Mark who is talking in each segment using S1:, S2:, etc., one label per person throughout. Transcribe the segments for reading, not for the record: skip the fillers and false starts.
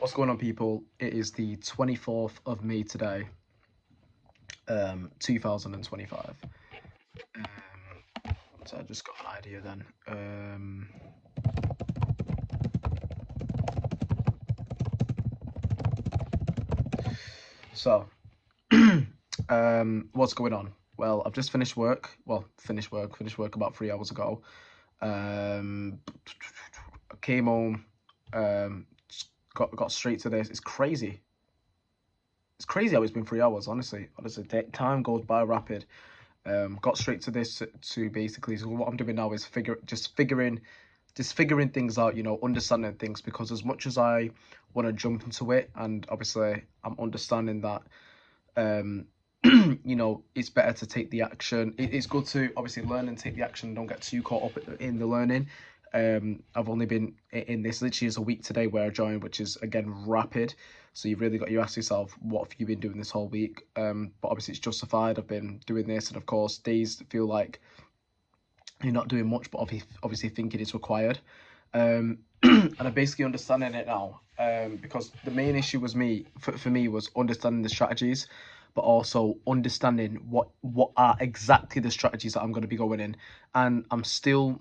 S1: What's going on, people? It is the 24th of May today, 2025. So I just got an idea then. So, what's going on? Well, I've just finished work. Well, finished work about 3 hours ago. I came home, got straight to this. It's crazy. It's crazy how it's been 3 hours, honestly. Time goes by rapid. Got straight to this to basically. So what I'm doing now is figuring things out. Understanding things, because as much as I want to jump into it, and obviously I'm understanding that, it's better to take the action. It's good to obviously learn and take the action. Don't get too caught up in the learning. I've only been in this literally as a week today where I joined, which is again rapid. So you've really got to ask yourself, what have you been doing this whole week? But obviously it's justified. I've been doing this, and of course days feel like you're not doing much, but obviously thinking it's required. And I'm basically understanding it now. Because the main issue was for me was understanding the strategies, but also understanding what are exactly the strategies that I'm going to be going in. And I'm still,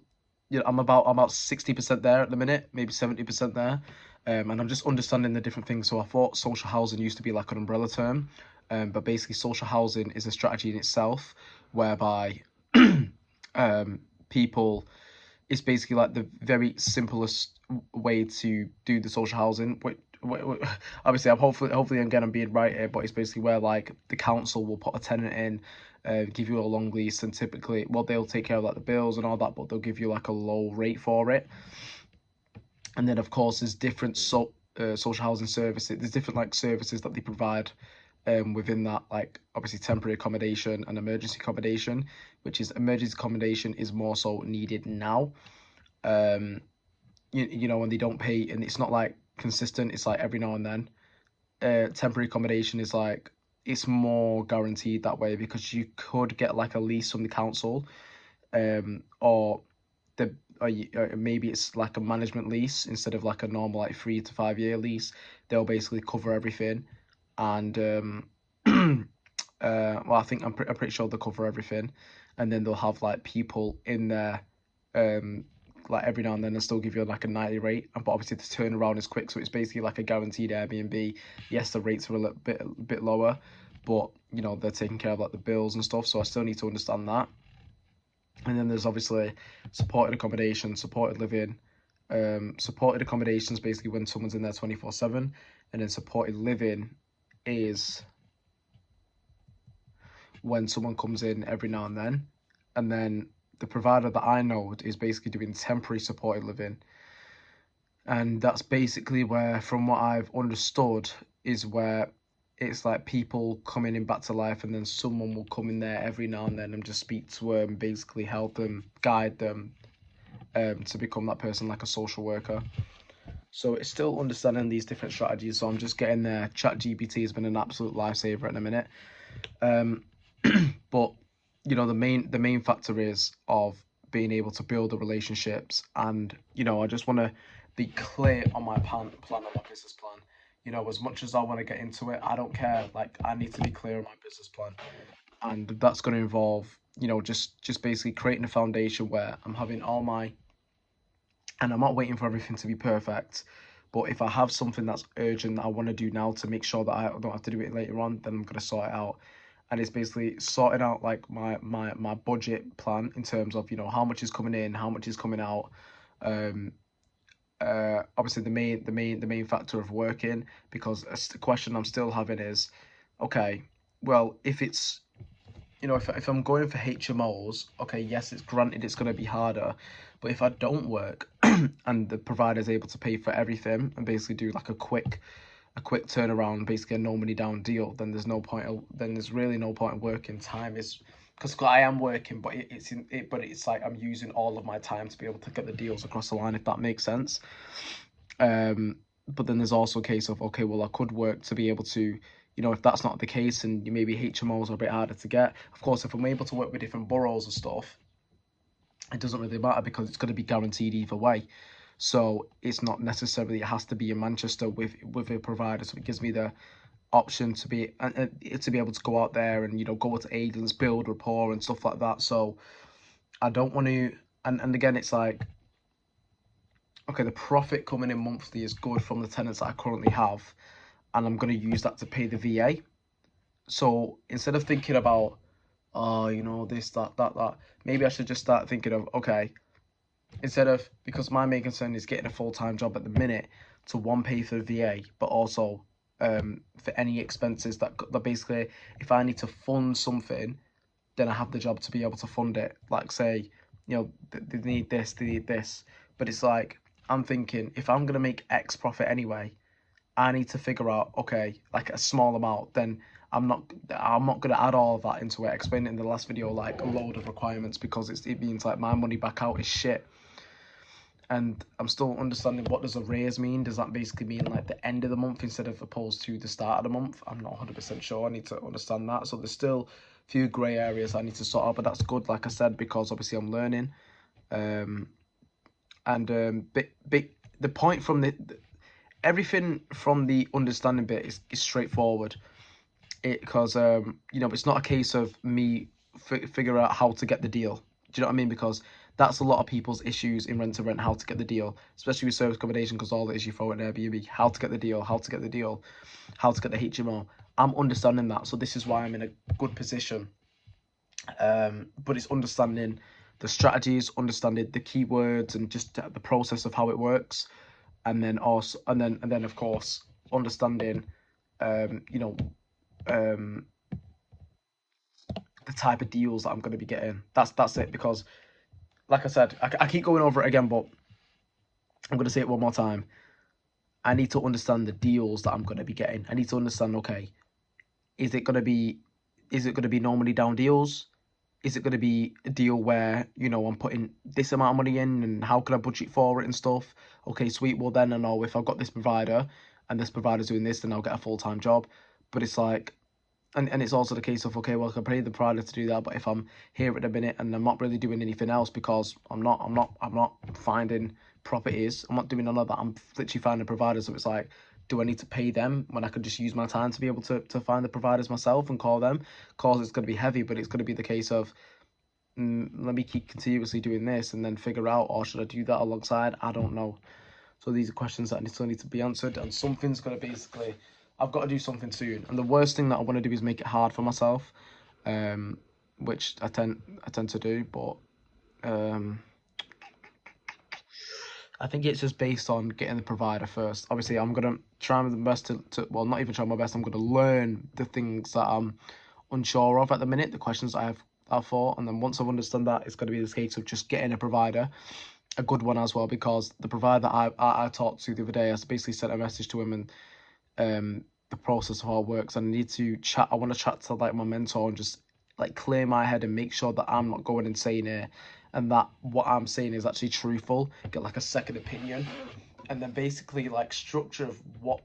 S1: I'm about 60% there at the minute, maybe 70% there. And I'm just understanding the different things. So I thought social housing used to be like an umbrella term, but basically social housing is a strategy in itself, whereby people, it's basically like the very simplest way to do the social housing. Obviously, hopefully again I'm being right here, but it's basically where like the council will put a tenant in, give you a long lease, and typically, well, they'll take care of like the bills and all that, but they'll give you like a low rate for it. And then of course there's different social housing services. There's different like services that they provide within that, like obviously temporary accommodation and emergency accommodation, which is emergency accommodation is more so needed now. When they don't pay, and it's not like consistent, it's like every now and then. Temporary accommodation is like, it's more guaranteed that way, because you could get like a lease from the council, or maybe it's like a management lease instead of like a normal like 3 to 5 year lease. They'll basically cover everything, and well, I think I'm pretty sure they'll cover everything, and then they'll have like people in there, like every now and then, and still give you like a nightly rate. But obviously the turnaround is quick, so it's basically like a guaranteed Airbnb. Yes, the rates are a little bit lower, but they're taking care of like the bills and stuff. So I still need to understand that. And then there's obviously supported accommodation, supported living. Supported accommodation is basically when someone's in there 24/7, and then supported living is when someone comes in every now and then. And then the provider that I know is basically doing temporary supported living. And that's basically where, from what I've understood, is where it's like people coming in back to life, and then someone will come in there every now and then and just speak to them, basically help them, guide them, to become that person, like a social worker. So it's still understanding these different strategies. So I'm just getting there. ChatGPT has been an absolute lifesaver in a minute. But the main factor is of being able to build the relationships, and I just want to be clear on my plan on my business plan. As much as I want to get into it, I don't care. Like, I need to be clear on my business plan, and that's going to involve just basically creating a foundation where I'm having all my, and I'm not waiting for everything to be perfect. But if I have something that's urgent that I want to do now to make sure that I don't have to do it later on, then I'm going to sort it out. And it's basically sorting out like my budget plan in terms of how much is coming in, how much is coming out. Obviously the main factor of working, because the question I'm still having is, okay, well, if it's, if I'm going for HMOs, okay, yes, it's granted it's going to be harder, but if I don't work and the provider is able to pay for everything and basically do like a quick turnaround, basically a no money down deal, then there's really no point in working. Time is, because I am working, but it's like I'm using all of my time to be able to get the deals across the line, if that makes sense. But then there's also a case of, okay, well, I could work to be able to, if that's not the case, and maybe HMOs are a bit harder to get. Of course, if I'm able to work with different boroughs and stuff, it doesn't really matter, because it's going to be guaranteed either way. So it's not necessarily, it has to be in Manchester with a provider. So it gives me the option to be able to go out there and, you know, go to agents, build rapport and stuff like that. So I don't want to, and again, it's like, okay, the profit coming in monthly is good from the tenants that I currently have, and I'm going to use that to pay the VA. So instead of thinking about, oh, you know, this, that, maybe I should just start thinking of, okay, instead of, because my main concern is getting a full-time job at the minute to one, pay for the VA, but also for any expenses that basically, if I need to fund something, then I have the job to be able to fund it. Like, say, you know, they need this, they need this. But it's like, I'm thinking, if I'm going to make X profit anyway, I need to figure out, okay, like a small amount, then I'm not going to add all of that into it. I explained it in the last video, like a load of requirements, because it means like my money back out is shit. And I'm still understanding, what does a raise mean? Does that basically mean like the end of the month instead of opposed to the start of the month? I'm not 100% sure. I need to understand that. So there's still a few grey areas I need to sort out, but that's good, like I said, because obviously I'm learning. The point from everything from the understanding bit is straightforward. Because you know, it's not a case of me figure out how to get the deal. Do you know what I mean? Because that's a lot of people's issues in rent to rent, how to get the deal, especially with service accommodation, because all it is, you throw it in Airbnb, how to get the deal, how to get the deal, how to get the HMO. I'm understanding that, so this is why I'm in a good position. But it's understanding the strategies, understanding the keywords, and just the process of how it works, and then also, and then of course understanding, you know, um, the type of deals that I'm going to be getting. That's it. Because, like I said, I keep going over it again, but I'm going to say it one more time. I need to understand the deals that I'm going to be getting. I need to understand, okay, is it going to be normally down deals? Is it going to be a deal where, you know, I'm putting this amount of money in, and how can I budget for it and stuff? Okay, sweet. Well, then I know if I've got this provider and this provider's doing this, then I'll get a full-time job. But it's like, and it's also the case of, okay, well, I can pay the provider to do that, but if I'm here at a minute and I'm not really doing anything else, because I'm not finding properties, I'm not doing none of that, I'm literally finding providers. So it's like, do I need to pay them when I could just use my time to be able to find the providers myself and call them? Cause it's going to be heavy, but it's going to be the case of, let me keep continuously doing this and then figure out, or should I do that alongside? I don't know. So these are questions that still need to be answered, and something's going to basically, I've got to do something soon. And the worst thing that I want to do is make it hard for myself, which I tend to do. But I think it's just based on getting the provider first. Obviously, I'm going to try my best to, well, not even try my best, I'm going to learn the things that I'm unsure of at the minute, the questions I have for, and then once I've understood that, it's going to be this case of just getting a provider, a good one as well, because the provider that I talked to the other day, I basically sent a message to him, and the process of how it works, and I need to chat. I want to chat to like my mentor and just like clear my head and make sure that I'm not going insane here, and that what I'm saying is actually truthful. Get like a second opinion, and then basically like structure of what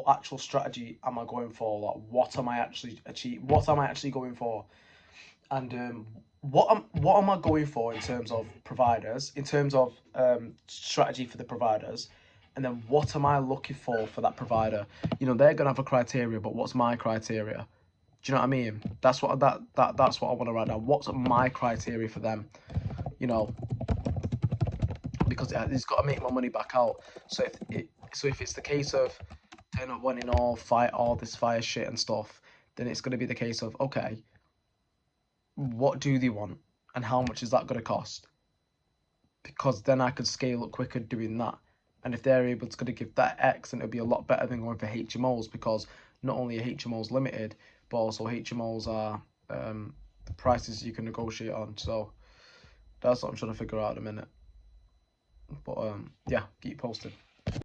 S1: actual strategy am I going for? Like, what am I actually achieve? What am I actually going for? And what am I going for in terms of providers, in terms of strategy for the providers, and then what am I looking for that provider? You know, they're gonna have a criteria, but what's my criteria? Do you know what I mean? That's what that's what I want to write down. What's my criteria for them? You know, because it's got to make my money back out. So if it's the case of they're not wanting all this fire shit and stuff, then it's going to be the case of, okay, what do they want and how much is that going to cost? Because then I could scale up quicker doing that. And if they're able to give that X, then it'll be a lot better than going for HMOs, because not only are HMOs limited, but also HMOs are the prices you can negotiate on. So that's what I'm trying to figure out in a minute. But yeah, keep posted.